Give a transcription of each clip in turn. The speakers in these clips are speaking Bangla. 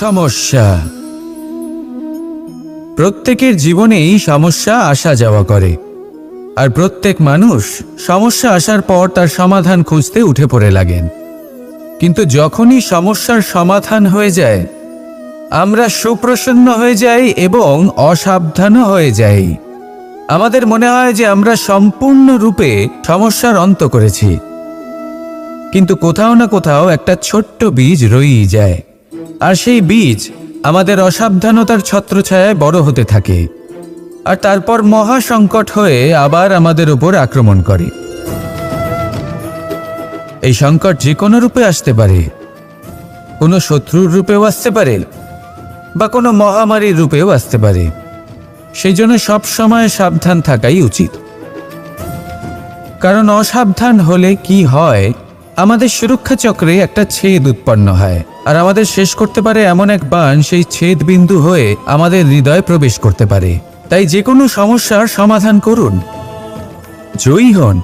সমস্যা। প্রত্যেকের জীবনেই সমস্যা আসা যাওয়া করে, আর প্রত্যেক মানুষ সমস্যা আসার পর তার সমাধান খুঁজতে উঠে পড়ে লাগেন। কিন্তু যখনই সমস্যার সমাধান হয়ে যায়, আমরা সুপ্রসন্ন হয়ে যাই এবং অসাবধানও হয়ে যাই। আমাদের মনে হয় যে আমরা সম্পূর্ণরূপে সমস্যার অন্ত করেছি, কিন্তু কোথাও না কোথাও একটা ছোট্ট বীজ রয়েই যায়, আর সেই বীজ আমাদের অসাবধানতার ছত্রছায়ায় বড় হতে থাকে, আর তারপর মহা সংকট হয়ে আবার আমাদের উপর আক্রমণ করে। এই সংকট যে কোনো রূপে আসতে পারে, কোনো শত্রুর রূপেও আসতে পারে, বা কোনো মহামারীর রূপেও আসতে পারে। সেই জন্য সবসময় সাবধান থাকাই উচিত, কারণ অসাবধান হলে কি হয়, আমাদের সুরক্ষা চক্রে একটা ছেদ উৎপন্ন হয়, আর আমাদের শেষ করতে পারে এমন এক বাণ সেই ছেদ বিন্দু হয়ে আমাদের হৃদয়ে প্রবেশ করতে পারে। তাই যে কোনো সমস্যার সমাধান করুন, জয়ী হন,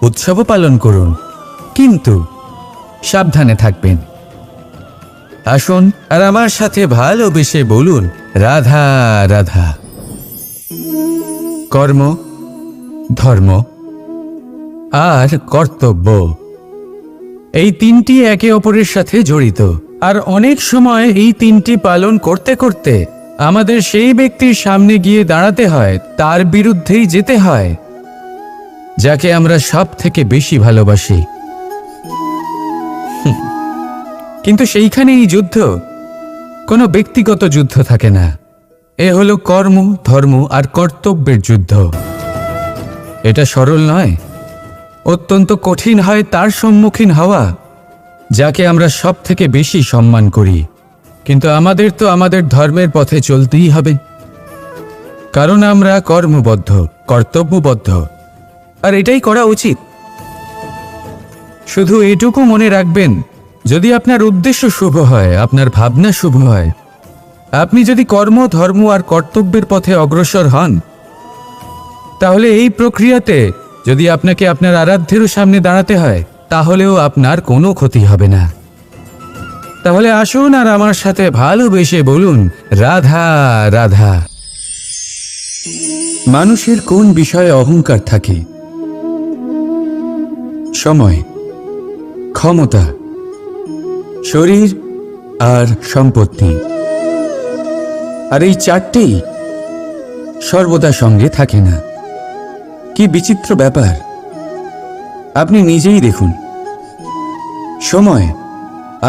উৎসবও পালন করুন, কিন্তু সাবধানে থাকবেন। আসুন আর আমার সাথে ভালোবেসে বলুন, রাধা রাধা। কর্ম, ধর্ম আর কর্তব্য, এই তিনটি একে অপরের সাথে জড়িত, আর অনেক সময় এই তিনটি পালন করতে করতে আমাদের সেই ব্যক্তির সামনে গিয়ে দাঁড়াতে হয়, তার বিরুদ্ধেই যেতে হয়, যাকে আমরা সব থেকে বেশি ভালোবাসি। কিন্তু সেইখানে এই যুদ্ধ কোনো ব্যক্তিগত যুদ্ধ থাকে না, এ হলো কর্ম, ধর্ম আর কর্তব্যের যুদ্ধ। এটা সরল নয়, অত্যন্ত কঠিন হয় তার সম্মুখীন হওয়া যাকে আমরা সব থেকে বেশি সম্মান করি। কিন্তু আমাদের তো আমাদের ধর্মের পথে চলতেই হবে, কারণ আমরা কর্মবদ্ধ, কর্তব্যবদ্ধ, আর এটাই করা উচিত। শুধু এটুকু মনে রাখবেন, যদি আপনার উদ্দেশ্য শুভ হয়, আপনার ভাবনা শুভ হয়, আপনি যদি কর্ম, ধর্ম আর কর্তব্যের পথে অগ্রসর হন, তাহলে এই প্রক্রিয়াতে যদি আপনাকে আপনার আরাধ্যেরও সামনে দাঁড়াতে হয়, তাহলেও আপনার কোনো ক্ষতি হবে না। তাহলে আসুন আর আমার সাথে ভালোবেসে বলুন, রাধা রাধা। মানুষের কোন বিষয়ে অহংকার থাকে? সময়, ক্ষমতা, শরীর আর সম্পত্তি। আর এই চারটেই সর্বদা সঙ্গে থাকে না। কি বিচিত্র ব্যাপার! আপনি নিজেই দেখুন, সময়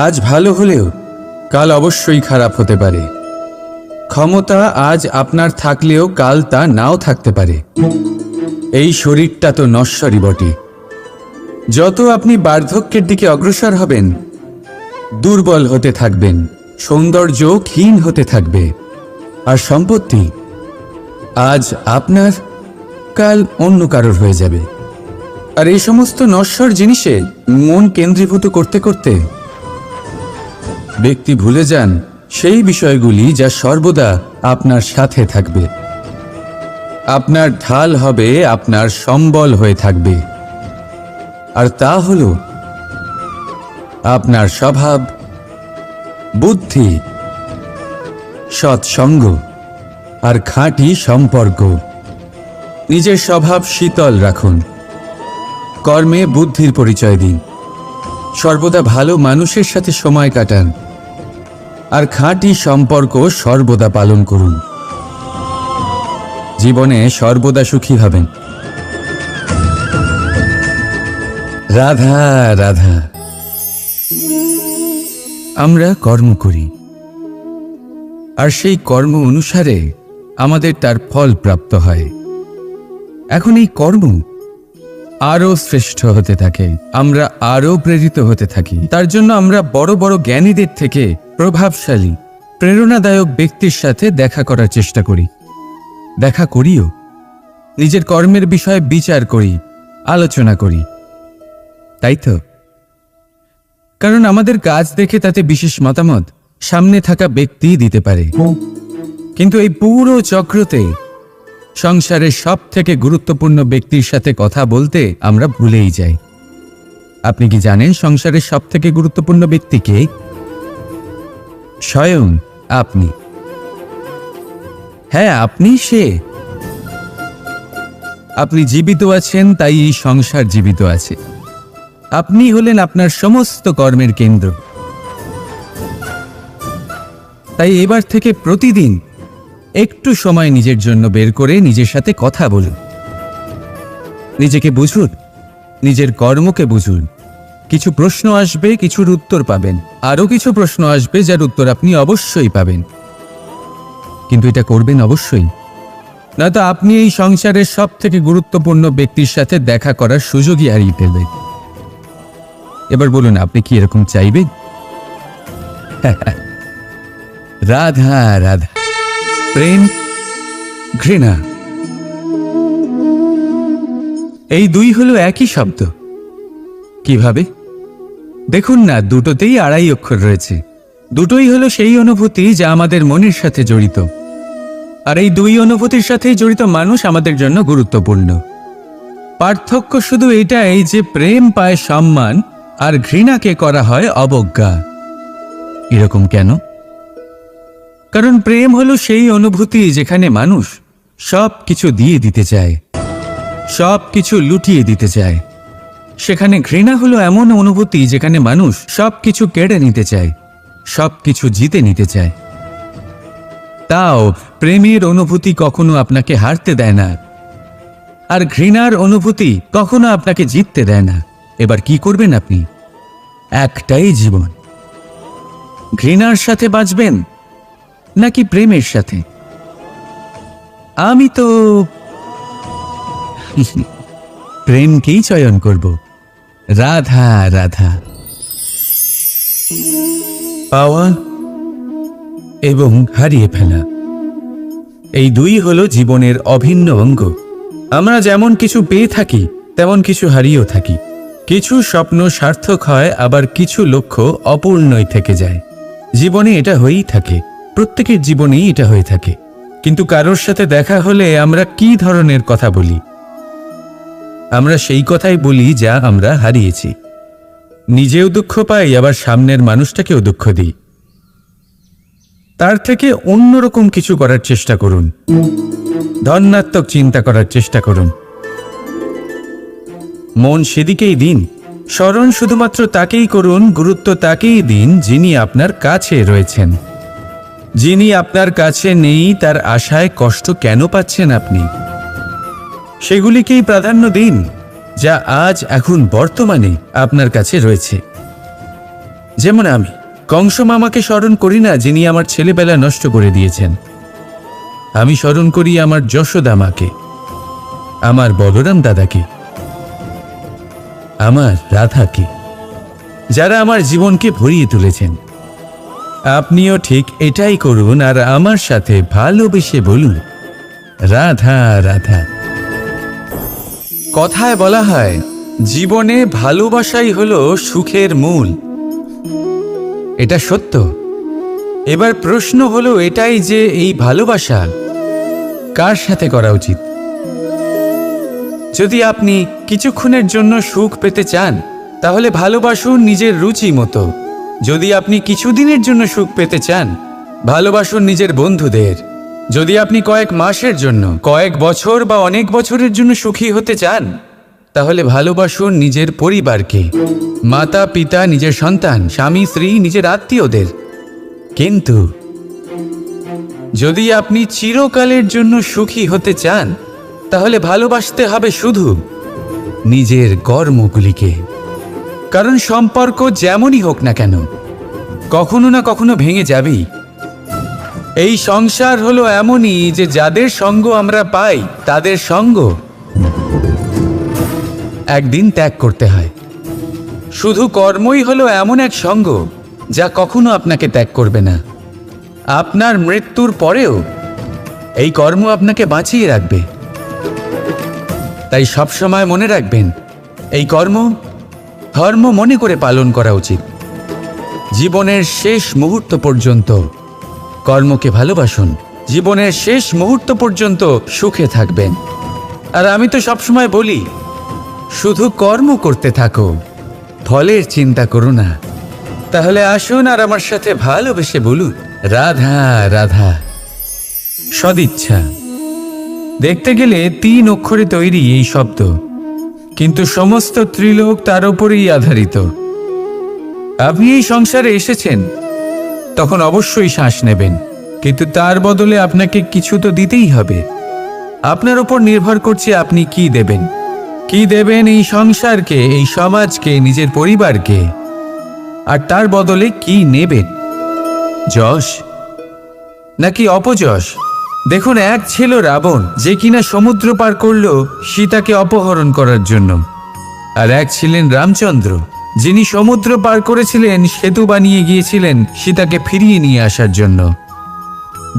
আজ ভালো হলেও কাল অবশ্যই খারাপ হতে পারে। ক্ষমতা আজ আপনার থাকলেও কাল তা নাও থাকতে পারে। এই শরীরটা তো নশ্বরই বটে। যত আপনি বার্ধক্যের দিকে অগ্রসর হবেন, দুর্বল হতে থাকবেন, সৌন্দর্য ক্ষীণ হতে থাকবে। আর সম্পত্তি আজ আপনার, কাল অন্য কারোর হয়ে যাবে। আর এই সমস্ত নশ্বর জিনিসে মন কেন্দ্রীভূত করতে করতে ব্যক্তি ভুলে যান সেই বিষয়গুলি যা সর্বদা আপনার সাথে থাকবে, আপনার ঢাল হবে, আপনার সম্বল হয়ে থাকবে। আর তা হল আপনার স্বভাব, বুদ্ধি, সৎসঙ্গ আর খাঁটি সম্পর্ক। নিজের স্বভাব শীতল রাখুন, কর্মে বুদ্ধির পরিচয় দিন, সর্বদা ভালো মানুষের সাথে সময় কাটান, আর খাঁটি সম্পর্ক সর্বদা পালন করুন। জীবনে সর্বদা সুখী হবেন। রাধা রাধা। আমরা কর্ম করি, আর সেই কর্ম অনুসারে আমাদের তার ফল প্রাপ্ত হয়। এখন এই কর্ম আরো শ্রেষ্ঠ হতে থাকে, আমরা আরো প্রেরিত হতে থাকি। তার জন্য আমরা বড় বড় জ্ঞানীদের থেকে প্রভাবশালী, প্রেরণাদায়ক ব্যক্তির সাথে দেখা করার চেষ্টা করি, দেখা করিও। নিজের কর্মের বিষয়ে বিচার করি, আলোচনা করি, তাই তো? কারণ আমাদের কাজ দেখে তাতে বিশেষ মতামত সামনে থাকা ব্যক্তি দিতে পারে। কিন্তু এই পুরো চক্রতে সংসারের সব থেকে গুরুত্বপূর্ণ ব্যক্তির সাথে কথা বলতে আমরা ভুলেই যাই। আপনি কি জানেন সংসারের সব থেকে গুরুত্বপূর্ণ ব্যক্তি কে? স্বয়ং আপনি। হ্যাঁ, আপনি সে। আপনি জীবিত আছেন, তাই এই সংসার জীবিত আছে। আপনি হলেন আপনার সমস্ত কর্মের কেন্দ্র। তাই এবার থেকে প্রতিদিন একটু সময় নিজের জন্য বের করে নিজের সাথে কথা বলুন। নিজেকে বুঝুন, নিজের কর্মকে বুঝুন। কিছু প্রশ্ন আসবে, কিছুর উত্তর পাবেন। আরও কিছু প্রশ্ন আসবে যার উত্তর আপনি অবশ্যই পাবেন, কিন্তু এটা করবেন অবশ্যই, নয়তো আপনি এই সংসারের সব থেকে গুরুত্বপূর্ণ ব্যক্তির সাথে দেখা করার সুযোগই হারিয়ে ফেলবেন। এবার বলুন, আপনি কি এরকম চাইবেন? রাধা রাধা, প্রেম, ঘৃণা, এই দুই হলো একই শব্দ। কিভাবে? দেখুন না, দুটোতেই আড়াই অক্ষর রয়েছে। দুটোই হলো সেই অনুভূতি যা আমাদের মনের সাথে জড়িত, আর এই দুই অনুভূতির সাথেই জড়িত মানুষ আমাদের জন্য গুরুত্বপূর্ণ। পার্থক্য শুধু এটাই যে প্রেম পায় সম্মান আর ঘৃণাকে করা হয় অবজ্ঞা। এরকম কেন? কারণ প্রেম হলো সেই অনুভূতি যেখানে মানুষ সব কিছু দিয়ে দিতে চায়, সব কিছু লুটিয়ে দিতে চায়। সেখানে ঘৃণা হলো এমন অনুভূতি যেখানে মানুষ সব কিছু কেড়ে নিতে চায়, সব কিছু জিতে নিতে চায়। তাও প্রেমের অনুভূতি কখনো আপনাকে হারতে দেয় না, আর ঘৃণার অনুভূতি কখনো আপনাকে জিততে দেয় না। এবার কি করবেন আপনি? একটাই জীবন। ঘৃণার সাথে বাঁচবেন নাকি প্রেমের সাথে? আমি তো প্রেমকেই চয়ন করব। রাধা রাধা। পাওয়া এবং হারিয়ে ফেলা, এই দুই হলো জীবনের অভিন্ন অঙ্গ। আমরা যেমন কিছু পেয়ে থাকি, তেমন কিছু হারিয়েও থাকি। কিছু স্বপ্ন সার্থক হয়, আবার কিছু লক্ষ্য অপূর্ণই থেকে যায়। জীবনে এটা হয়েই থাকে, প্রত্যেকের জীবনেই এটা হয়ে থাকে। কিন্তু কারোর সাথে দেখা হলে আমরা কি ধরনের কথা বলি? আমরা সেই কথাই বলি যা আমরা হারিয়েছি। নিজেও দুঃখ পাই, আবার সামনের মানুষটাকেও দুঃখ দিই। তার থেকে অন্যরকম কিছু করার চেষ্টা করুন, ধনাত্মক চিন্তা করার চেষ্টা করুন। মন সেদিকেই দিন, স্মরণ শুধুমাত্র তাকেই করুন, গুরুত্ব তাকেই দিন যিনি আপনার কাছে রয়েছেন। যিনি আপনার কাছে নেই তার আশায় কষ্ট কেন পাচ্ছেন আপনি? সেগুলিকেই প্রাধান্য দিন যা আজ এখন বর্তমানে আপনার কাছে রয়েছে। যেমন আমি কংস মামাকে স্মরণ করি না, যিনি আমার ছেলেবেলা নষ্ট করে দিয়েছেন। আমি স্মরণ করি আমার যশোদা মাকে, আমার বলরাম দাদাকে, আমার রাধাকে, যারা আমার জীবনকে ভরিয়ে তুলেছেন। আপনিও ঠিক এটাই করুন, আর আমার সাথে ভালোবেসে বলুন, রাধা রাধা। কথায় বলা হয়, জীবনে ভালোবাসাই হলো সুখের মূল। এটা সত্য। এবার প্রশ্ন হলো এটাই যে এই ভালোবাসা কার সাথে করা উচিত? যদি আপনি কিছুক্ষণের জন্য সুখ পেতে চান, তাহলে ভালোবাসুন নিজের রুচি মতো। যদি আপনি কিছুদিনের জন্য সুখ পেতে চান, ভালোবাসুন নিজের বন্ধুদের। যদি আপনি কয়েক মাসের জন্য, কয়েক বছর বা অনেক বছরের জন্য সুখী হতে চান, তাহলে ভালোবাসুন নিজের পরিবারকে, মাতা পিতা, নিজের সন্তান, স্বামী স্ত্রী, নিজের আত্মীয়দের। কিন্তু যদি আপনি চিরকালের জন্য সুখী হতে চান, তাহলে ভালোবাসতে হবে শুধু নিজের কর্মগুলিকে। কারণ সম্পর্ক যেমনই হোক না কেন, কখনো না কখনো ভেঙে যাবেই। এই সংসার হলো এমনই যে যাদের সঙ্গ আমরা পাই, তাদের সঙ্গ একদিন ত্যাগ করতে হয়। শুধু কর্মই হলো এমন এক সঙ্গ যা কখনো আপনাকে ত্যাগ করবে না। আপনার মৃত্যুর পরেও এই কর্ম আপনাকে বাঁচিয়ে রাখবে। তাই সবসময় মনে রাখবেন, এই কর্ম ধর্ম মনে করে পালন করা উচিত। জীবনের শেষ মুহূর্ত পর্যন্ত কর্মকে ভালোবাসুন, জীবনের শেষ মুহূর্ত পর্যন্ত সুখে থাকবেন। আর আমি তো সবসময় বলি, শুধু কর্ম করতে থাকো, ফলের চিন্তা করো না। তাহলে আসুন আর আমার সাথে ভালোবেসে বলুন, রাধা রাধা। সদিচ্ছা। দেখতে গেলে 3 অক্ষরে তৈরি এই শব্দ, কিন্তু সমস্ত ত্রিলোক তার উপরেই আধারিত। আপনি এই সংসারে এসেছেন, তখন অবশ্যই শ্বাস নেবেন, কিন্তু তার বদলে আপনাকে কিছু তো দিতেই হবে। আপনার উপর নির্ভর করছে আপনি কি দেবেন। কি দেবেন এই সংসারকে, এই সমাজকে, নিজের পরিবারকে, আর তার বদলে কি নেবেন? যশ নাকি অপযশ? দেখুন, এক ছিল রাবণ, যে কিনা সমুদ্র পার করল সীতাকে অপহরণ করার জন্য, আর এক ছিলেন রামচন্দ্র, যিনি সমুদ্র পার করেছিলেন, সেতু বানিয়ে গিয়েছিলেন সীতাকে ফিরিয়ে নিয়ে আসার জন্য।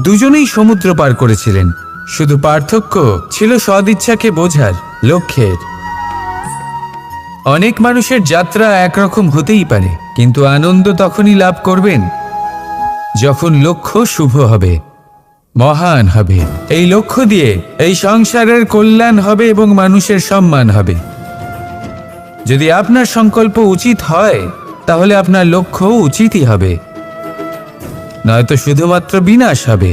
দুজনেই সমুদ্র পার করেছিলেন, শুধু পার্থক্য ছিল সদিচ্ছাকে বোঝার, লক্ষ্যের। অনেক মানুষের যাত্রা একরকম হতেই পারে, কিন্তু আনন্দ তখনই লাভ করবেন যখন লক্ষ্য শুভ হবে, মহান হবে। এই লক্ষ্য দিয়ে এই সংসারের কল্যাণ হবে এবং মানুষের সম্মান হবে। যদি আপনার সংকল্প উচিত হয়, তাহলে আপনার লক্ষ্য উচিতই হবে, নয়তো শুধুমাত্র বিনাশ হবে।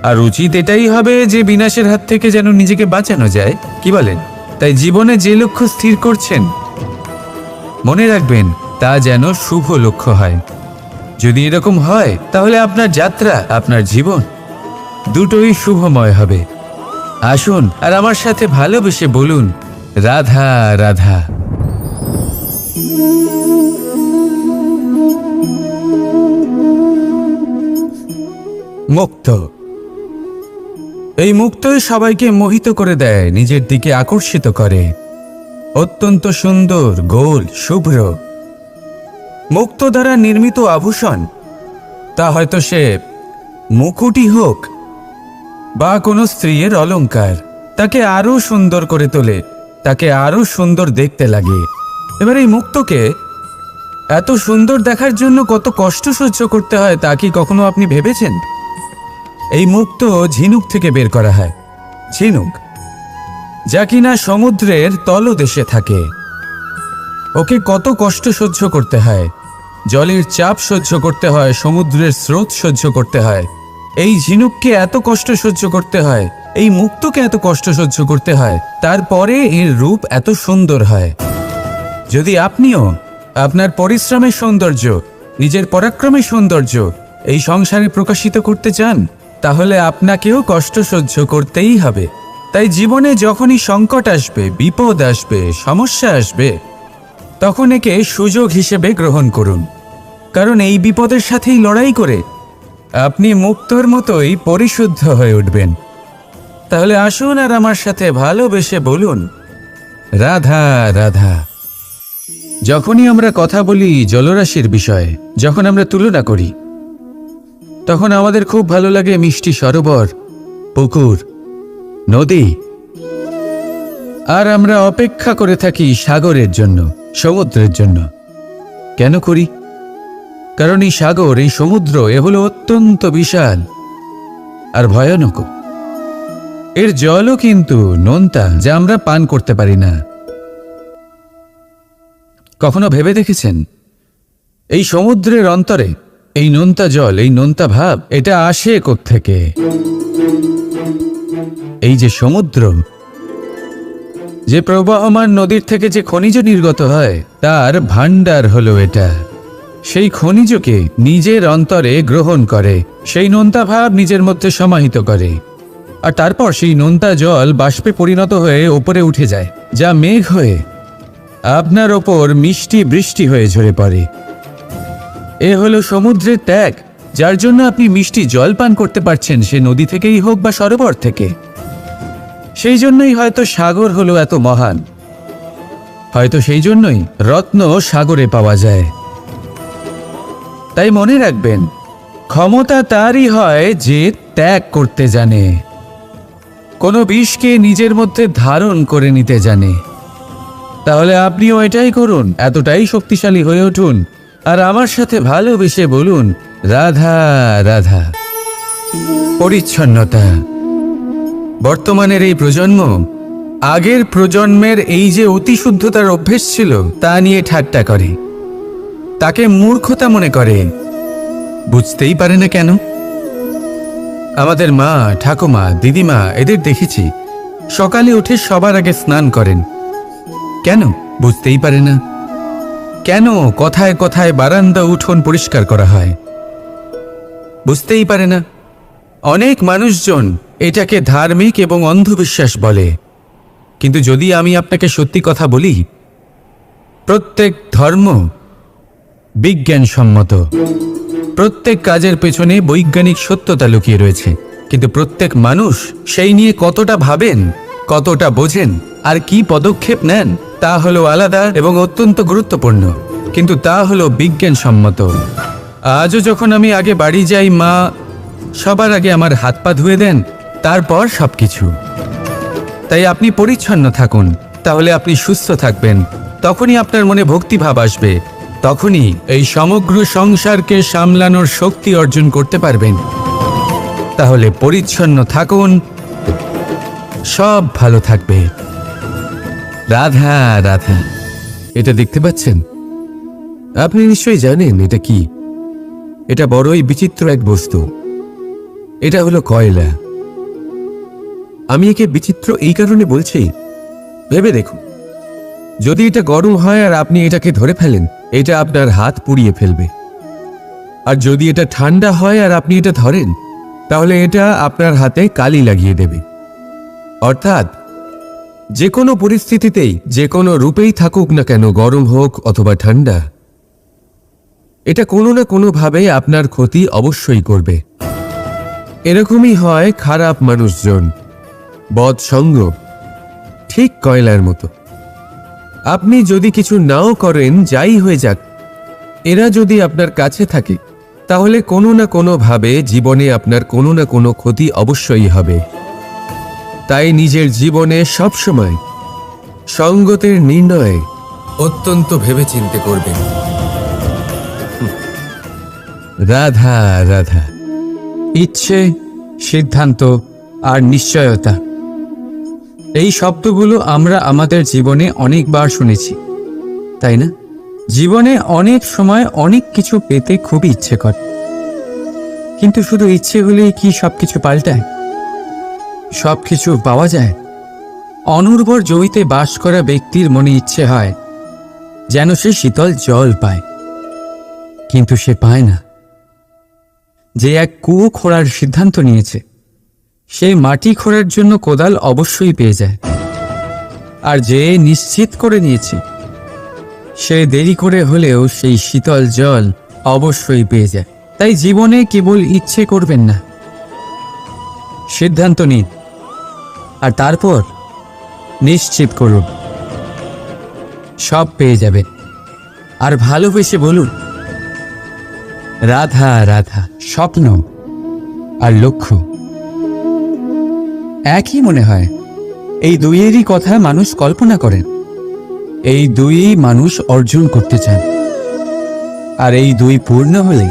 আর উচিত এটাই হবে যে বিনাশের হাত থেকে যেন নিজেকে বাঁচানো যায়, কি বলেন? তাই জীবনে যে লক্ষ্য স্থির করছেন, মনে রাখবেন তা যেন শুভ লক্ষ্য হয়। যদি এরকম হয়, তাহলে আপনার যাত্রা, আপনার জীবন দুটোই শুভময় হবে। আসুন আর আমার সাথে ভালোবেসে বলুন, রাধা রাধা। মুক্ত। এই মুক্তই সবাইকে মোহিত করে দেয়, নিজের দিকে আকর্ষিত করে। অত্যন্ত সুন্দর, গোল, শুভ্র। মুক্ত দ্বারা নির্মিত আভূষণ, তা হয়তো সে মুকুটই হোক বা কোনো স্ত্রীর অলংকার, তাকে আরো সুন্দর করে তোলে, তাকে আরো সুন্দর দেখতে লাগে। এবার এই মুক্তকে এত সুন্দর দেখার জন্য কত কষ্ট সহ্য করতে হয়, তা কি কখনো আপনি ভেবেছেন? এই মুক্ত ঝিনুক থেকে বের করা হয়। ঝিনুক, যা কিনা সমুদ্রের তলদেশে থাকে। ওকে কত কষ্ট সহ্য করতে হয়, জলের চাপ সহ্য করতে হয়, সমুদ্রের স্রোত সহ্য করতে হয়। এই ঝিনুককে এত কষ্ট সহ্য করতে হয়, এই মুক্তকে এত কষ্ট সহ্য করতে হয়, তারপরে এর রূপ এত সুন্দর হয়। যদি আপনিও আপনার পরিশ্রমের সৌন্দর্য, নিজের পরাক্রমের সৌন্দর্য এই সংসারে প্রকাশিত করতে চান, তাহলে আপনাকেও কষ্ট সহ্য করতেই হবে। তাই জীবনে যখনই সংকট আসবে, বিপদ আসবে, সমস্যা আসবে, তখন একে সুযোগ হিসেবে গ্রহণ করুন। কারণ এই বিপদের সাথেই লড়াই করে আপনি মুক্তর মতোই পরিশুদ্ধ হয়ে উঠবেন। তাহলে আসুন আর আমার সাথে ভালোবেসে বলুন, রাধা রাধা। যখনই আমরা কথা বলি জলরাশির বিষয়ে, যখন আমরা তুলনা করি, তখন আমাদের খুব ভালো লাগে মিষ্টি সরোবর, পুকুর, নদী। আর আমরা অপেক্ষা করে থাকি সাগরের জন্য, সমুদ্রের জন্য। কেন করি? কারণ এই সাগর, এই সমুদ্র, এ হলো অত্যন্ত বিশাল আর ভয়ানক। এর জলও কিন্তু নোনতা, যা আমরা পান করতে পারি না। কখনো ভেবে দেখেছেন এই সমুদ্রের অন্তরে এই নোনতা জল, এই নোনতা ভাব, এটা আসে কোত্থেকে? এই যে সমুদ্র, যে প্রবাহমান নদীর থেকে যে খনিজ নির্গত হয়, তার ভাণ্ডার হলো এটা। সেই খনিজকে নিজের অন্তরে গ্রহণ করে, সেই নোনতা ভাব নিজের মধ্যে সমাহিত করে, আর তারপর সেই নোনতা জল বাষ্পে পরিণত হয়ে ওপরে উঠে যায়, যা মেঘ হয়ে আপনার ওপর মিষ্টি বৃষ্টি হয়ে ঝরে পড়ে। এ হলো সমুদ্রের ত্যাগ, যার জন্য আপনি মিষ্টি জল পান করতে পারছেন, সে নদী থেকেই হোক বা সরোবর থেকে। সেই জন্যই হয়তো সাগর হলো এত মহান, হয়তো সেই জন্যই রত্ন সাগরে পাওয়া যায়। তাই মনে রাখবেন, ক্ষমতা তারই হয় যে ত্যাগ করতে জানে, কোনো বিষকে নিজের মধ্যে ধারণ করে নিতে জানে। তাহলে আপনিও এটাই করুন, এতটাই শক্তিশালী হয়ে উঠুন, আর আমার সাথে ভালোবেসে বলুন, রাধা রাধা। পরিচ্ছন্নতা। বর্তমানের এই প্রজন্ম আগের প্রজন্মের এই যে অতি শুদ্ধতার অভ্যেস ছিল, তা নিয়ে ঠাট্টা করে। তাকে মূর্খতা মনে করে। বুঝতেই পারে না কেন। আমাদের মা, ঠাকুমা, দিদিমা এদের দেখেছি সকালে উঠে সবার আগে স্নান করেন। কেন? বুঝতেই পারে না। কেন কথায় কথায় বারান্দা উঠোন পরিষ্কার করা হয়? বুঝতেই পারে না। অনেক মানুষজন এটাকে ধার্মিক এবং অন্ধবিশ্বাস বলে, কিন্তু যদি আমি আপনাকে সত্যি কথা বলি, প্রত্যেক ধর্ম বিজ্ঞানসম্মত। প্রত্যেক কাজের পেছনে বৈজ্ঞানিক সত্যতা লুকিয়ে রয়েছে, কিন্তু প্রত্যেক মানুষ সেই নিয়ে কতটা ভাবেন, কতটা বোঝেন আর কি পদক্ষেপ নেন তা হলো আলাদা এবং অত্যন্ত গুরুত্বপূর্ণ, কিন্তু তা হলো বিজ্ঞানসম্মত। আজও যখন আমি আগে বাড়ি যাই, মা সবার আগে আমার হাত পা ধুয়ে দেন, তারপর সবকিছু। তাই আপনি পরিচ্ছন্ন থাকুন, তাহলে আপনি সুস্থ থাকবেন। তখনই আপনার মনে ভক্তিভাব আসবে, তখনই এই সমগ্র সংসারকে সামলানোর শক্তি অর্জন করতে পারবেন। তাহলে পরিচ্ছন্ন থাকুন, সব ভালো থাকবে। রাধা রাধা। এটা দেখতে পাচ্ছেন? আপনি নিশ্চয়ই জানেন এটা কি। এটা বড়ই বিচিত্র এক বস্তু। এটা হলো কয়লা। আমি একে বিচিত্র এই কারণে বলছি, ভেবে দেখুন, যদি এটা গরম হয় আর আপনি এটাকে ধরে ফেলেন, এটা আপনার হাত পুড়িয়ে ফেলবে। আর যদি এটা ঠান্ডা হয় আর আপনি এটা ধরেন, তাহলে এটা আপনার হাতে কালি লাগিয়ে দেবে। অর্থাৎ যে কোনো পরিস্থিতিতেই, যে কোনো রূপেই থাকুক না কেন, গরম হোক অথবা ঠান্ডা, এটা কোনো না কোনোভাবে আপনার ক্ষতি অবশ্যই করবে। এরকমই হয় খারাপ মানুষজন, বদসঙ্গ, ঠিক কয়লার মতো। আপনি যদি কিছু নাও করেন, যাই হয়ে যাক, এরা যদি আপনার কাছে থাকে, তাহলে কোনো না কোনোভাবে জীবনে আপনার কোনো না কোনো ক্ষতি অবশ্যই হবে। তাই নিজের জীবনে সবসময় সঙ্গতের নির্ণয় অত্যন্ত ভেবেচিন্তে করবেন। রাধা রাধা। ইচ্ছে, সিদ্ধান্ত আর নিশ্চয়তা, এই শব্দগুলো আমরা আমাদের জীবনে অনেকবার শুনেছি, তাই না? জীবনে অনেক সময় অনেক কিছু পেতে খুবই ইচ্ছে করে, কিন্তু শুধু ইচ্ছে হলেই কি সবকিছু পাল্টায়? সবকিছু পাওয়া যায়? অনুর্বর জমিতে বাস করা ব্যক্তির মনে ইচ্ছে হয় যেন সে শীতল জল পায়, কিন্তু সে পায় না। যে এক কুয়ো খোঁড়ার সিদ্ধান্ত নিয়েছে, সে মাটি খোঁড়ার জন্য কোদাল অবশ্যই পেয়ে যায়। আর যে নিশ্চিত করে নিয়েছে, সে দেরি করে হলেও সেই শীতল জল অবশ্যই পেয়ে যায়। তাই জীবনে কেবল ইচ্ছে করবেন না, সিদ্ধান্ত নিন আর তারপর নিশ্চিত করুন, সব পেয়ে যাবে। আর ভালোবেসে বলুন, রাধা রাধা। স্বপ্ন আর লক্ষ্য একই মনে হয়। এই দুইয়েরই কথা মানুষ কল্পনা করেন, এই দুই মানুষ অর্জন করতে চান। আর এই দুই পূর্ণ হলে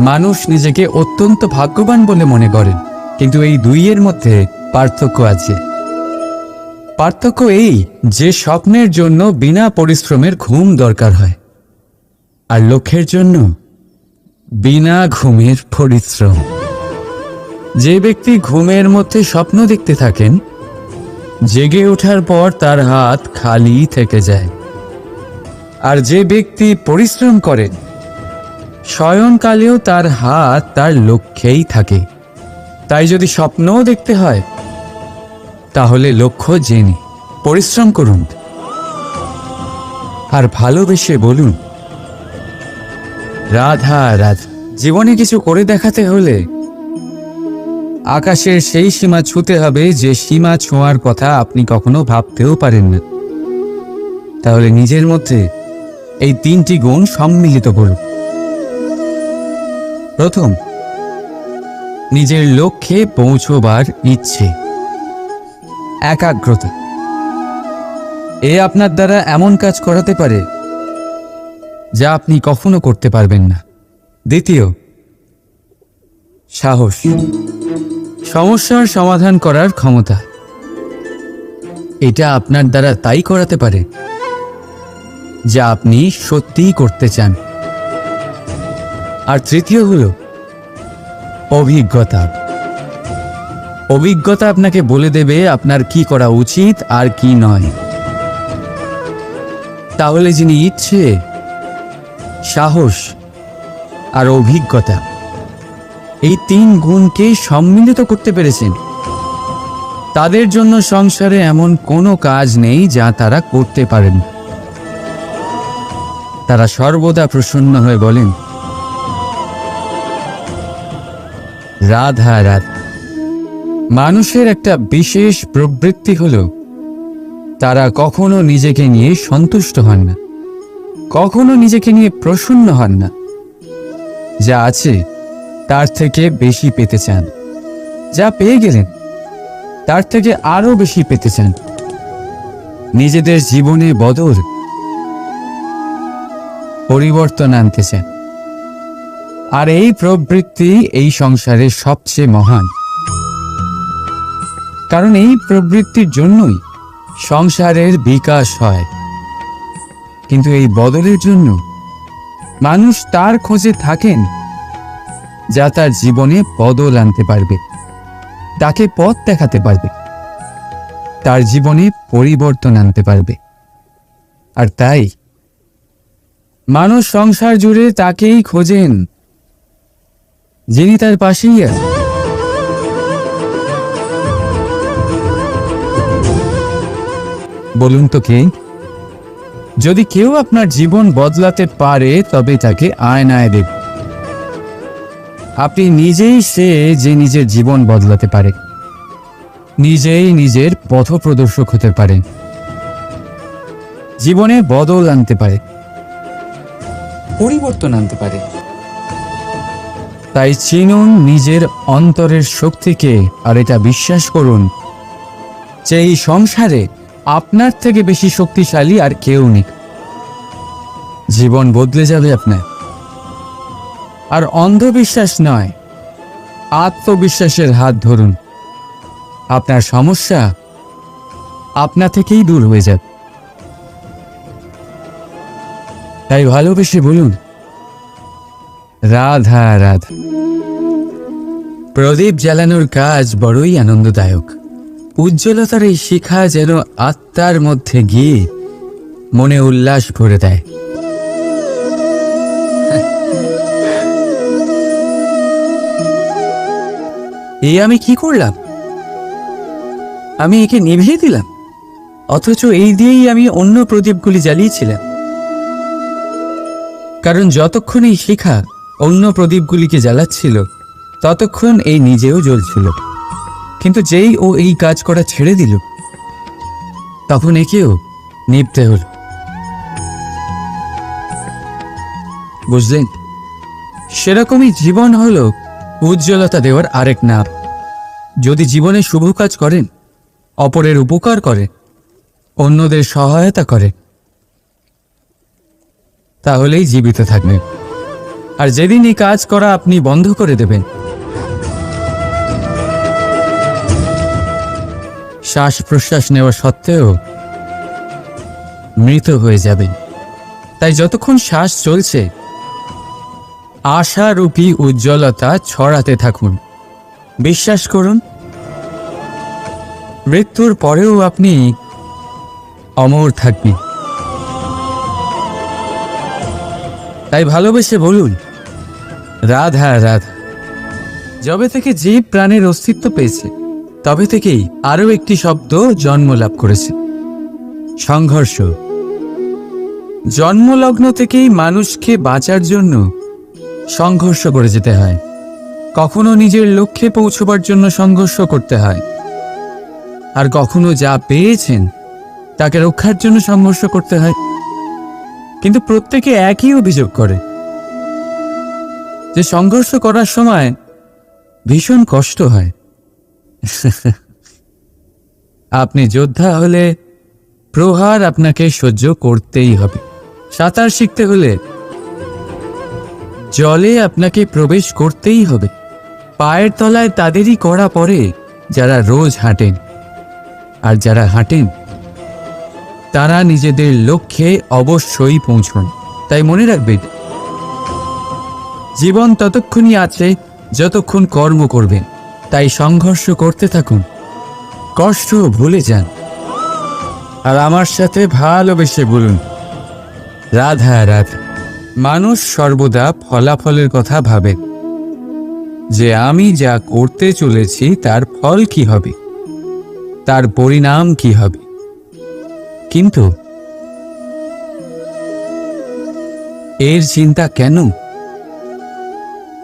মানুষ নিজেকে অত্যন্ত ভাগ্যবান বলে মনে করেন। কিন্তু এই দুইয়ের মধ্যে পার্থক্য আছে। পার্থক্য এই যে স্বপ্নের জন্য বিনা পরিশ্রমের ঘুম দরকার হয়, আর লক্ষ্যের জন্য বিনা ঘুমের পরিশ্রম। যে ব্যক্তি ঘুমের মধ্যে স্বপ্ন দেখতে থাকেন, জেগে ওঠার পর তার হাত খালি থেকে যায়। আর যে ব্যক্তি পরিশ্রম করেন, শয়নকালেও তার হাত তার লক্ষ্যেই থাকে। তাই যদি স্বপ্নও দেখতে হয়, তাহলে লক্ষ্য জেনে পরিশ্রম করুন আর ভালোবেসে বলুন, রাধা রাধা। জীবনে কিছু করে দেখাতে হলে আকাশের সেই সীমা ছুঁতে হবে যে সীমা ছোঁয়ার কথা আপনি কখনো ভাবতেও পারেন না। তাহলে নিজের মধ্যে এই তিনটি গুণ সম্মিলিত করুন। প্রথম, নিজের লক্ষ্যে পৌঁছবার ইচ্ছে, একাগ্রতা। এ আপনার দ্বারা এমন কাজ করাতে পারে যা আপনি কখনো করতে পারবেন না। দ্বিতীয়, সাহস, সমস্যার সমাধান করার ক্ষমতা। এটা আপনার দ্বারা তাই করাতে পারে যা আপনি সত্যিই করতে চান। আর তৃতীয় হলো অভিজ্ঞতা। অভিজ্ঞতা আপনাকে বলে দেবে আপনার কি করা উচিত আর কি নয়। তাহলে যিনি ইচ্ছে, সাহস আর অভিজ্ঞতা এই 3 গুণকে সম্মিলিত করতে পেরেছেন, তাদের জন্য সংসারে এমন কোনো কাজ নেই যা তারা করতে পারেন। তারা সর্বদা প্রসন্ন হয়ে বলেন, রাধা রাধা। মানুষের একটা বিশেষ প্রবৃত্তি হল তারা কখনো নিজেকে নিয়ে সন্তুষ্ট হন না, কখনো নিজেকে নিয়ে প্রসন্ন হন না। যা আছে তার থেকে বেশি পেতে চান, যা পেয়ে গেলেন তার থেকে আরো বেশি পেতে চান। নিজেদের জীবনে বদল, পরিবর্তন আনতে চান। আর এই প্রবৃত্তি এই সংসারে সবচেয়ে মহান, কারণ এই প্রবৃত্তির জন্যই সংসারের বিকাশ হয়। কিন্তু এই বদলের জন্য মানুষ তার খোঁজে থাকেন যা তার জীবনে বদল আনতে পারবে, তাকে পথ দেখাতে পারবে, তার জীবনে পরিবর্তন আনতে পারবে। আর তাই মানুষ সংসার জুড়ে তাকেই খোঁজেন যিনি তার পাশেই আছেন। বলুন তো কে? যদি কেউ আপনার জীবন বদলাতে পারে তবে তাকে আয়নায় দেখুন। আপনি নিজেই সে যে নিজের জীবন বদলাতে পারে, নিজেই নিজের পথপ্রদর্শক হতে পারেন, জীবনে বদল আনতে পারে, পরিবর্তন আনতে পারে। তাই চিনুন নিজের অন্তরের শক্তিকে, আর এটা বিশ্বাস করুন যে এই সংসারে আপনার থেকে বেশি শক্তিশালী আর কেউ নেই। জীবন বদলে যাবে আপনার। আর অন্ধবিশ্বাস নয়, আত্মবিশ্বাসের হাত ধরুন। আপনার সমস্যা আপনা থেকেই দূর হয়ে যাবে। তাই ভালোবেসে বলুন, রাধা রাধা। প্রদীপ জ্বালানোর কাজ বড়ই আনন্দদায়ক। উজ্জ্বলতার এই শিখা যেন আত্মার মধ্যে গিয়ে মনে উল্লাস ভরে দেয়। এই আমি কি করলাম? আমি একে নিভিয়ে দিলাম, অথচ এই দিয়েই আমি অন্য প্রদীপগুলি জ্বালিয়েছিলাম। কারণ যতক্ষণ এই শিখা অন্য প্রদীপগুলিকে জ্বালাচ্ছিল ততক্ষণ এই নিজেও জ্বলছিল। কিন্তু যেই ও এই কাজ করা ছেড়ে দিল তখন একেও নিভতে হল। বুঝলেন? সেরকমই জীবন হলো উজ্জ্বলতা দেওয়ার আরেক নাম। যদি জীবনে শুভ কাজ করেন, অপরের উপকার করে, অন্যদের সহায়তা করে, তাহলেই জীবিত থাকবেন। আর যেদিন এই কাজ করা আপনি বন্ধ করে দেবেন, শ্বাস প্রশ্বাস নেওয়া সত্ত্বেও মৃত হয়ে যাবেন। তাই যতক্ষণ শ্বাস চলছে আশারূপী উজ্জ্বলতা ছড়াতে থাকুন। বিশ্বাস করুন, মৃত্যুর পরেও আপনি অমর থাকবেন। তাই ভালোবেসে বলুন, রাধা রাধা। যবে থেকে জীব প্রাণের অস্তিত্ব পেয়েছে তবে থেকেই আরও একটি শব্দ জন্ম লাভ করেছে, সংঘর্ষ। জন্মলগ্ন থেকেই মানুষকে বাঁচার জন্য সংঘর্ষ করে যেতে হয়। কখনো নিজের লক্ষ্যে পৌঁছবার জন্য সংঘর্ষ করতে হয়, আর কখনো যা পেয়েছেন তাকে রক্ষার জন্য সংঘর্ষ করতে হয়। কিন্তু প্রত্যেকে একই অভিযোগ করে যে সংঘর্ষ করার সময় ভীষণ কষ্ট হয়। আপনি যোদ্ধা হলে প্রহার আপনাকে সহ্য করতেই হবে। সাঁতার শিখতে হলে জলে আপনাকে প্রবেশ করতেই হবে। পায়ের তলায় তাদেরই কড়া পড়ে যারা রোজ হাঁটেন, আর যারা হাঁটেন তারা নিজেদের লক্ষ্যে অবশ্যই পৌঁছন। তাই মনে রাখবেন, জীবন ততক্ষণই আছে যতক্ষণ কর্ম করবেন। তাই সংঘর্ষ করতে থাকুন, কষ্ট ভুলে যান, আর আমার সাথে ভালোবেসে বলুন, রাধা রাধা। মানুষ সর্বদা ফলাফলের কথা ভাবে, যে আমি যা করতে চলেছি তার ফল কি হবে, তার পরিণাম কি হবে। কিন্তু এর চিন্তা কেন?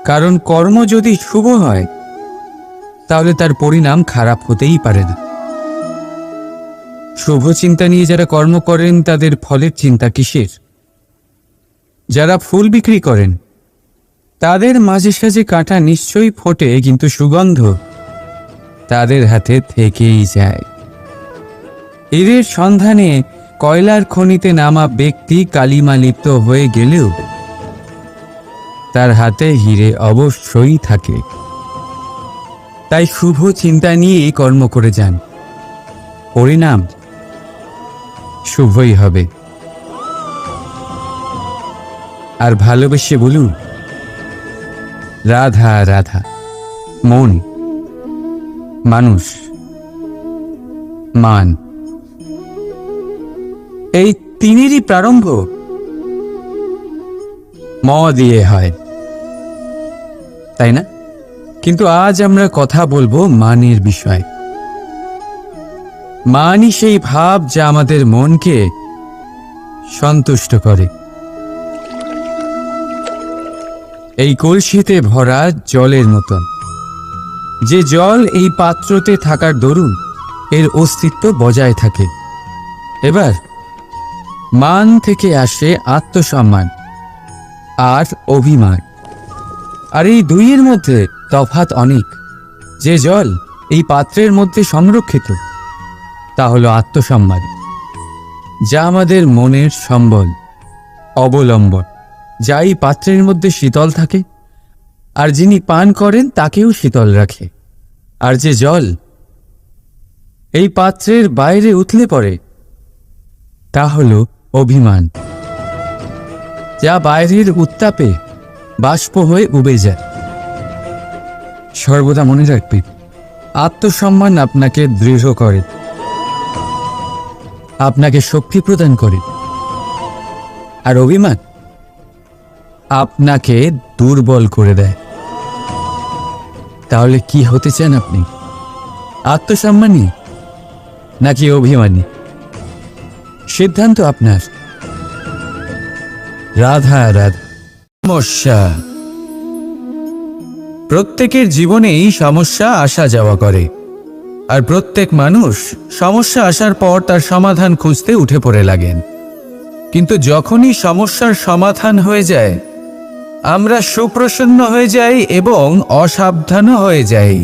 কারণ কর্ম যদি শুভ হয় তাহলে তার পরিণাম খারাপ হতেই পারে না। শুভ চিন্তা নিয়ে যারা কর্ম করেন তাদের ফলের চিন্তা কিসের? যারা ফুল বিক্রি করেন তাদের মাঝে সাঝে কাঁটা নিশ্চয়ই ফোটে, কিন্তু সুগন্ধ তাদের হাতে থেকেই যায়। হীরের সন্ধানে কয়লার খনিতে নামা ব্যক্তি কালিমা লিপ্ত হয়ে গেলেও তার হাতে হীরে অবশ্যই থাকে। তাই শুভ চিন্তা নিয়েই কর্ম করে যান, পরিণাম শুভই হবে। আর ভালোবেসে বলুন, রাধা রাধা। মন, মানুষ, মান, এই তিনেরই প্রারম্ভ ম দিয়ে হয়, তাই না? কিন্তু আজ আমরা কথা বলবো মানের বিষয়। মানই সেই ভাব যা আমাদের মনকে সন্তুষ্ট করে। এই কলসিতে ভরা জলের মতন, যে জল এই পাত্রতে থাকার দরুন এর অস্তিত্ব বজায় থাকে। এবার মান থেকে আসে আত্মসম্মান আর অভিমান, আর এই দুইয়ের মধ্যে তফাৎ অনেক। যে জল এই পাত্রের মধ্যে সংরক্ষিত তা হলো আত্মসম্মান, যা আমাদের মনের সম্বল, অবলম্বন, যা এই পাত্রের মধ্যে শীতল থাকে আর যিনি পান করেন তাকেও শীতল রাখে। আর যে জল এই পাত্রের বাইরে উথলে পড়ে তা হলো অভিমান, যা বাইরের উত্তাপে বাষ্প হয়ে উবে যায়। সর্বদা মনে রাখবে, আত্মসম্মান আপনাকে দৃঢ় করে, আপনাকে শক্তি প্রদান করে, আর অভিমান আপনাকে দুর্বল করে দেয়। তাহলে কি হতে চান আপনি? আত্মসম্মানী নাকি অভিমানী? সিদ্ধান্ত আপনার। রাধা রাধা। সমস্যা, প্রত্যেকের জীবনেই সমস্যা আসা যাওয়া করে, আর প্রত্যেক মানুষ সমস্যা আসার পর তার সমাধান খুঁজতে উঠে পড়ে লাগেন। কিন্তু যখনই সমস্যার সমাধান হয়ে যায় আমরা সুপ্রসন্ন হয়ে যাই এবং অসাবধানও হয়ে যাই।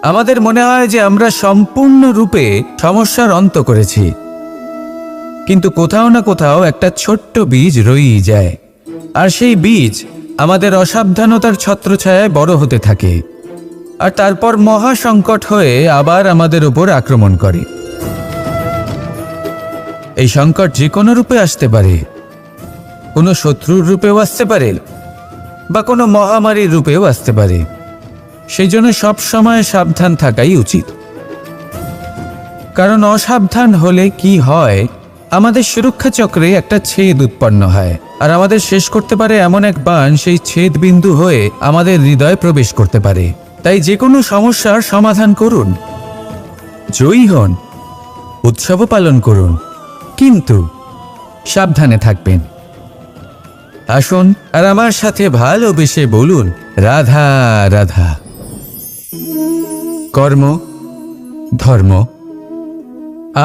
আমাদের মনে হয় যে আমরা সম্পূর্ণরূপে সমস্যার অন্ত করেছি, কিন্তু কোথাও না কোথাও একটা ছোট্ট বীজ রয়েই যায়, আর সেই বীজ আমাদের অসাবধানতার ছত্রছায়ায় বড় হতে থাকে, আর তারপর মহা সংকট হয়ে আবার আমাদের উপর আক্রমণ করে। এই সংকট যে কোনো রূপে আসতে পারে, কোনো শত্রুর রূপেও আসতে পারে বা কোনো মহামারীর রূপেও আসতে পারে। সেই জন্য সবসময় সাবধান থাকাই উচিত, কারণ অসাবধান হলে কি হয়, আমাদের সুরক্ষা চক্রে একটা ছেদ উৎপন্ন হয়, আর আমাদের শেষ করতে পারে এমন এক বাণ সেই ছেদ বিন্দু হয়ে আমাদের হৃদয়ে প্রবেশ করতে পারে। তাই যে কোনো সমস্যার সমাধান করুন, জয়ী হন, উৎসবও পালন করুন, কিন্তু সাবধানে থাকবেন। আসুন আর আমার সাথে ভালোবেসে বলুন, রাধা রাধা। কর্ম, ধর্ম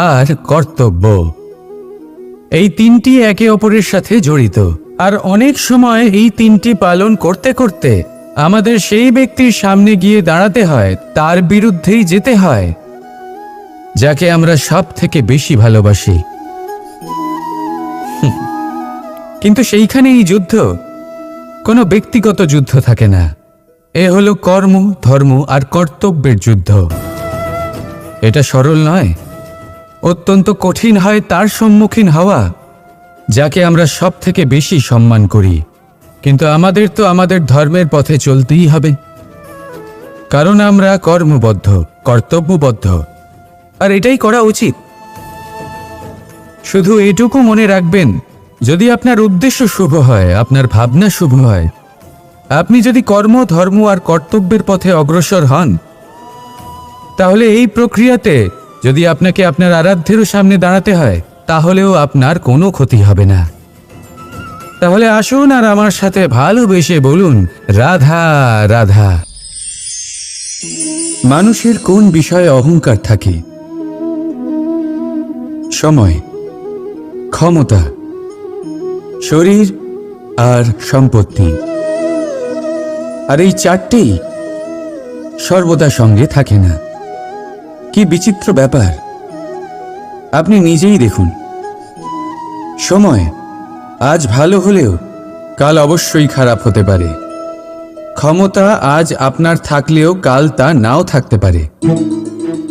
আর কর্তব্য, এই তিনটি একে অপরের সাথে জড়িত, আর অনেক সময় এই তিনটি পালন করতে করতে আমাদের সেই ব্যক্তির সামনে গিয়ে দাঁড়াতে হয়, তার বিরুদ্ধেই যেতে হয়, যাকে আমরা সব থেকে বেশি ভালোবাসি। কিন্তু সেইখানে এই যুদ্ধ কোনো ব্যক্তিগত যুদ্ধ থাকে না, এ হলো কর্ম, ধর্ম আর কর্তব্যের যুদ্ধ। এটা সরল নয়, অত্যন্ত কঠিন হয় তার সম্মুখীন হওয়া যাকে আমরা সব থেকে বেশি সম্মান করি। কিন্তু আমাদের তো আমাদের ধর্মের পথে চলতেই হবে, কারণ আমরা কর্মবদ্ধ, কর্তব্যবদ্ধ, আর এটাই করা উচিত। শুধু এটুকু মনে রাখবেন, যদি আপনার উদ্দেশ্য শুভ হয়, আপনার ভাবনা শুভ হয়, আপনি যদি কর্ম, ধর্ম আর কর্তব্যের পথে অগ্রসর হন, তাহলে এই প্রক্রিয়াতে যদি আপনাকে আপনার আরাধ্যেরও সামনে দাঁড়াতে হয়, তাহলেও আপনার কোনো ক্ষতি হবে না। তাহলে আসুন আর আমার সাথে ভালোবেসে বলুন, রাধা রাধা। মানুষের কোন বিষয়ে অহংকার থাকে? সময়, ক্ষমতা, শরীর আর সম্পত্তি। আর এই চারটেই সর্বদা সঙ্গে থাকে না। কি বিচিত্র ব্যাপার! আপনি নিজেই দেখুন, সময় আজ ভালো হলেও কাল অবশ্যই খারাপ হতে পারে। ক্ষমতা আজ আপনার থাকলেও কাল তা নাও থাকতে পারে।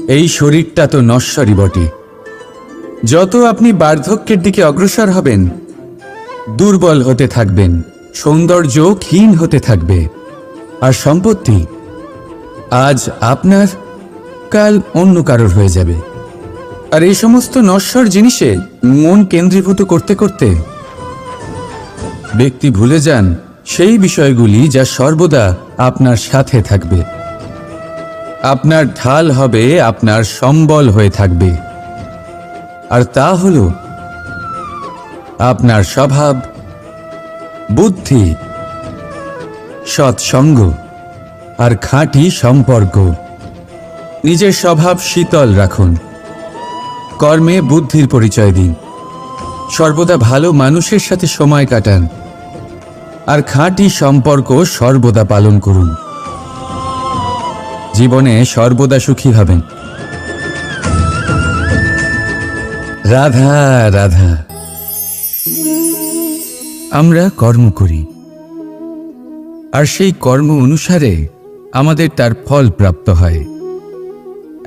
এই শরীরটা তো নশ্বরই বটে। যত আপনি বার্ধক্যের দিকে অগ্রসর হবেন, দুর্বল হতে থাকবেন, সৌন্দর্য ক্ষীণ হতে থাকবে। আর সম্পত্তি আজ আপনার, কাল অন্য কারোর হয়ে যাবে। আর এই সমস্ত নশ্বর জিনিসে মন কেন্দ্রীভূত করতে করতে ব্যক্তি ভুলে যান সেই বিষয়গুলি যা সর্বদা আপনার সাথে থাকবে, আপনার ঢাল হবে, আপনার সম্বল হয়ে থাকবে। আর তা হল আপনার স্বভাব, বুদ্ধি, সৎসঙ্গ আর খাঁটি সম্পর্ক। নিজের স্বভাব শীতল রাখুন, কর্মে বুদ্ধির পরিচয় দিন, সর্বদা ভালো মানুষের সাথে সময় কাটান, আর খাঁটি সম্পর্ক সর্বদা পালন করুন। জীবনে সর্বদা সুখী হবেন। রাধা রাধা। আমরা কর্ম করি, আর সেই কর্ম অনুসারে আমাদের তার ফল প্রাপ্ত হয়।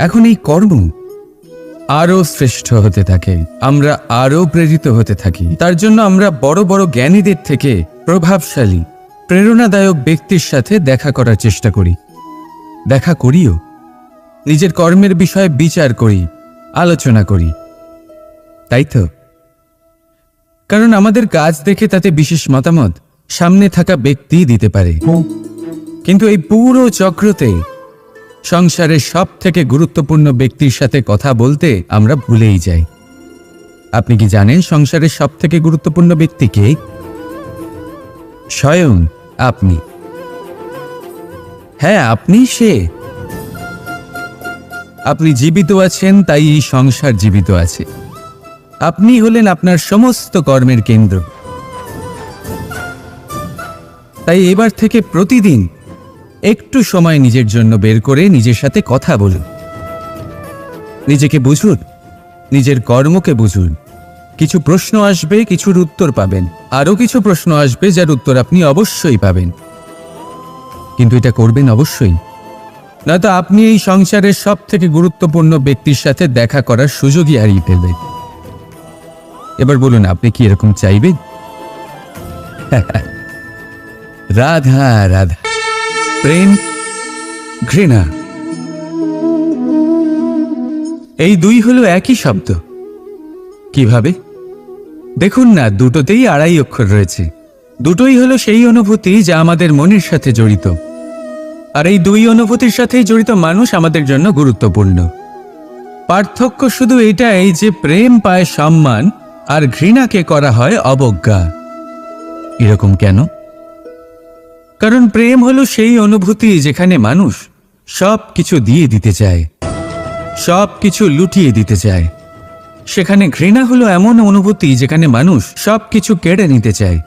এখন এই কর্ম আরো শ্রেষ্ঠ হতে থাকে, আমরা আরো প্রেরিত হতে থাকি। তার জন্য আমরা বড় বড় জ্ঞানীদের থেকে প্রভাবশালী, প্রেরণাদায়ক ব্যক্তির সাথে দেখা করার চেষ্টা করি, দেখা করিও। নিজের কর্মের বিষয়ে বিচার করি, আলোচনা করি, তাই তো? কারণ আমাদের কাজ দেখে তাতে বিশেষ মতামত সামনে থাকা ব্যক্তি দিতে পারে। কিন্তু এই পুরো চক্রতে সংসারের সব থেকে গুরুত্বপূর্ণ ব্যক্তির সাথে কথা বলতে আমরা ভুলেই যাই। আপনি কি জানেন সংসারের সব থেকে গুরুত্বপূর্ণ ব্যক্তি কে? স্বয়ং আপনি। হ্যাঁ, আপনি সে। আপনি জীবিত আছেন, তাই এই সংসার জীবিত আছে। আপনি হলেন আপনার সমস্ত কর্মের কেন্দ্র। তাই এবার থেকে প্রতিদিন একটু সময় নিজের জন্য বের করে নিজের সাথে কথা বলুন। নিজেকে বুঝুন, নিজের কর্মকে বুঝুন। কিছু প্রশ্ন আসবে, কিছুর উত্তর পাবেন, আরও কিছু প্রশ্ন আসবে যার উত্তর আপনি অবশ্যই পাবেন। কিন্তু এটা করবেন অবশ্যই, নয়তো আপনি এই সংসারের সব থেকে গুরুত্বপূর্ণ ব্যক্তির সাথে দেখা করার সুযোগই হারিয়ে ফেলবেন। এবার বলুন, আপনি কি এরকম চাইবেন? রাধা রাধা। প্রেম, ঘৃণা, এই দুই হলো একই শব্দ। কিভাবে? দেখুন না, দুটোতেই আড়াই অক্ষর রয়েছে। দুটোই হলো সেই অনুভূতি যা আমাদের মনের সাথে জড়িত। আর এই দুই অনুভূতির সাথেই জড়িত মানুষ আমাদের জন্য গুরুত্বপূর্ণ। পার্থক্য শুধু এটাই যে প্রেম পায় সম্মান আর ঘৃণাকে করা হয় অবজ্ঞা। এরকম কেন? কারণ প্রেম হলো সেই অনুভূতি যেখানে মানুষ সব কিছু দিয়ে দিতে চায়, সব কিছু লুটিয়ে দিতে চায়। সেখানে ঘৃণা হলো এমন অনুভূতি যেখানে মানুষ সব কিছু কেড়ে নিতে চায়,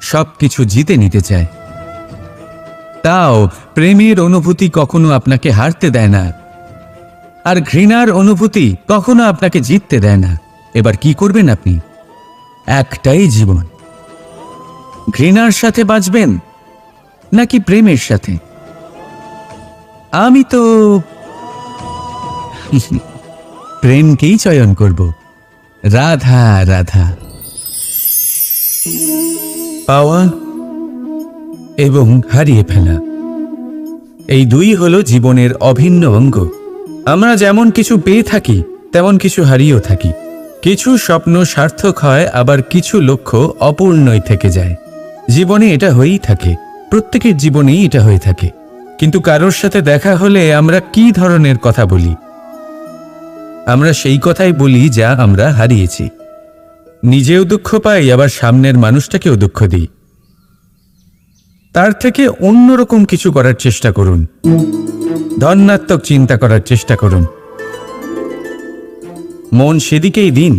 সব কিছু জিতে নিতে চায়। তাও প্রেমের অনুভূতি কখনো আপনাকে হারতে দেয় না, আর ঘৃণার অনুভূতি কখনো আপনাকে জিততে দেয় না। এবার কি করবেন আপনি? একটাই জীবন। ঘৃণার সাথে বাঁচবেন নাকি প্রেমের সাথে? আমি তো প্রেমকেই চয়ন করব। রাধা রাধা। পাওয়া এবং হারিয়ে ফেলা, এই দুই হলো জীবনের অভিন্ন অঙ্গ। আমরা যেমন কিছু পেয়ে থাকি তেমন কিছু হারিয়েও থাকি। কিছু স্বপ্ন সার্থক হয়, আবার কিছু লক্ষ্য অপূর্ণই থেকে যায়। জীবনে এটা হয়েই থাকে, প্রত্যেকের জীবনেই এটা হয়ে থাকে। কিন্তু কারোর সাথে দেখা হলে আমরা কি ধরনের কথা বলি? আমরা সেই কথাই বলি যা আমরা হারিয়েছি। নিজেও দুঃখ পাই, আবার সামনের মানুষটাকেও দুঃখ দিই। তার থেকে অন্যরকম কিছু করার চেষ্টা করুন, ধনাত্মক চিন্তা করার চেষ্টা করুন। মন সেদিকেই দিন,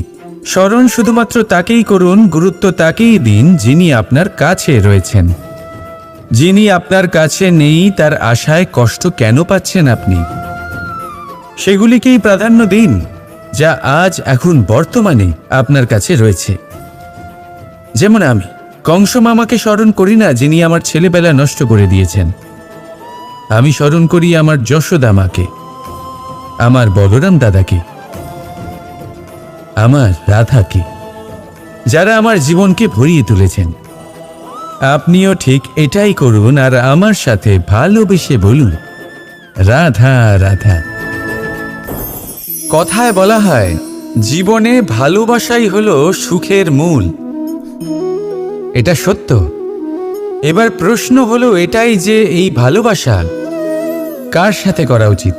স্মরণ শুধুমাত্র তাকেই করুন, গুরুত্ব তাকেই দিন যিনি আপনার কাছে রয়েছেন। যিনি আপনার কাছে নেই তার আশায় কষ্ট কেন পাচ্ছেন আপনি? সেগুলিকেই প্রাধান্য দিন যা আজ এখন বর্তমানে আপনার কাছে রয়েছে। যেমন আমি কংস মামাকে স্মরণ করি না, যিনি আমার ছেলেবেলা নষ্ট করে দিয়েছেন। আমি স্মরণ করি আমার যশোদা মাকে, আমার বলরাম দাদাকে, আমার রাধাকে, যারা আমার জীবনকে ভরিয়ে তুলেছেন। আপনিও ঠিক এটাই করুন আর আমার সাথে ভালোবেসে বলুন, রাধা রাধা। কথায় বলা হয়, জীবনে ভালোবাসাই হলো সুখের মূল। এটা সত্য। এবার প্রশ্ন হলো এটাই যে এই ভালোবাসা কার সাথে করা উচিত?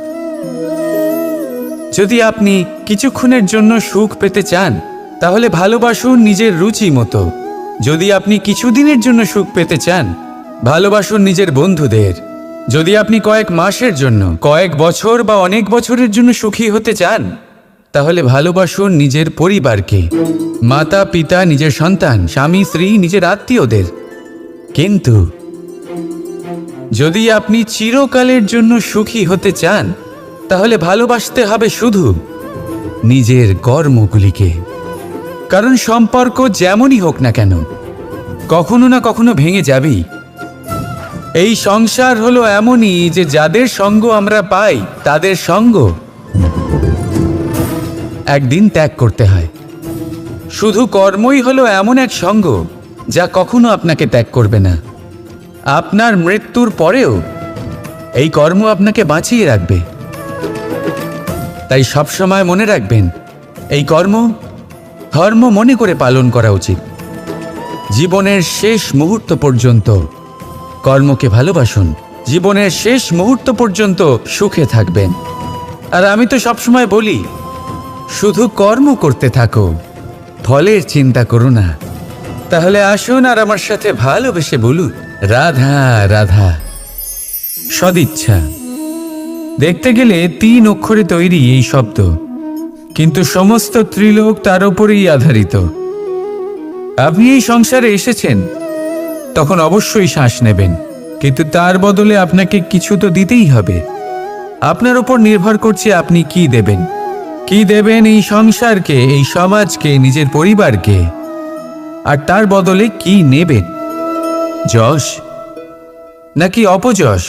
যদি আপনি কিছুক্ষণের জন্য সুখ পেতে চান তাহলে ভালোবাসুন নিজের রুচি মতো। যদি আপনি কিছুদিনের জন্য সুখ পেতে চান, ভালোবাসুন নিজের বন্ধুদের। যদি আপনি কয়েক মাসের জন্য, কয়েক বছর বা অনেক বছরের জন্য সুখী হতে চান, তাহলে ভালোবাসুন নিজের পরিবারকে, মাতা পিতা, নিজের সন্তান, স্বামী স্ত্রী, নিজের আত্মীয়দের। কিন্তু যদি আপনি চিরকালের জন্য সুখী হতে চান, তাহলে ভালোবাসতে হবে শুধু নিজের কর্মগুলিকে। কারণ সম্পর্ক যেমনই হোক না কেন, কখনো না কখনো ভেঙে যাবেই। এই সংসার হলো এমনই যে যাদের সঙ্গ আমরা পাই তাদের সঙ্গ একদিন ত্যাগ করতে হয়। শুধু কর্মই হলো এমন এক সঙ্গ যা কখনো আপনাকে ত্যাগ করবে না। আপনার মৃত্যুর পরেও এই কর্ম আপনাকে বাঁচিয়ে রাখবে। তাই সবসময় মনে রাখবেন, এই কর্ম ধর্ম মনে করে পালন করা উচিত। জীবনের শেষ মুহূর্ত পর্যন্ত কর্মকে ভালোবাসুন, জীবনের শেষ মুহূর্ত পর্যন্ত সুখে থাকবেন। আর আমি তো সবসময় বলি, শুধু কর্ম করতে থাকো, ফলের চিন্তা করো না। তাহলে আসুন আর আমার সাথে ভালোবেসে বলুন, রাধা রাধা। সদিচ্ছা দেখতে গেলে 3 অক্ষরে তৈরি এই শব্দ, কিন্তু সমস্ত ত্রিলোক তার উপরেই আধারিত। আপনি এই সংসারে এসেছেন, তখন অবশ্যই শ্বাস নেবেন, কিন্তু তার বদলে আপনাকে কিছু তো দিতেই হবে। আপনার উপর নির্ভর করছে আপনি কি দেবেন। কি দেবেন এই সংসারকে, এই সমাজকে, নিজের পরিবারকে, আর তার বদলে কি নেবেন? যশ নাকি অপযশ?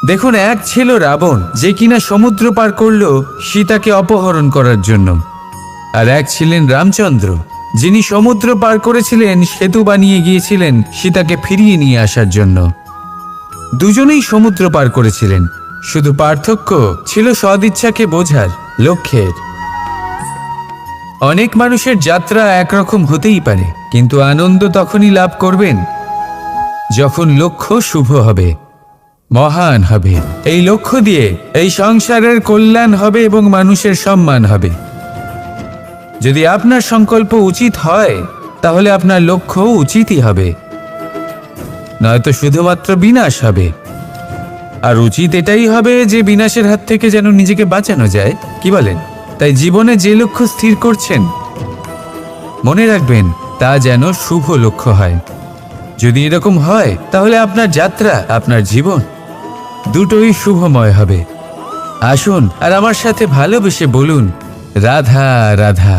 দেখুন, এক ছিল রাবণ, যে কিনা সমুদ্র পার করল সীতাকে অপহরণ করার জন্য। আর এক ছিলেন রামচন্দ্র, যিনি সমুদ্র পার করেছিলেন, সেতু বানিয়ে গিয়েছিলেন সীতাকে ফিরিয়ে নিয়ে আসার জন্য। দুজনেই সমুদ্র পার করেছিলেন, শুধু পার্থক্য ছিল সদিচ্ছাকে বোঝার লক্ষ্যের। অনেক মানুষের যাত্রা একরকম হতেই পারে, কিন্তু আনন্দ তখনই লাভ করবেন যখন লক্ষ্য শুভ হবে, মহান হবে। এই লক্ষ্য দিয়ে এই সংসারের কল্যাণ হবে এবং মানুষের সম্মান হবে। যদি আপনার সংকল্প উচিত হয়, তাহলে আপনার লক্ষ্য উচিতই হবে, নয়তো শুধুমাত্র বিনাশ হবে। আর উচিত এটাই হবে যে বিনাশের হাত থেকে যেন নিজেকে বাঁচানো যায়, কি বলেন? তাই জীবনে যে লক্ষ্য স্থির করছেন, মনে রাখবেন তা যেন শুভ লক্ষ্য হয়। যদি এরকম হয়, তাহলে আপনার যাত্রা, আপনার জীবন দুটোই শুভময় হবে। আসুন আর আমার সাথে ভালোবেসে বলুন, রাধা রাধা।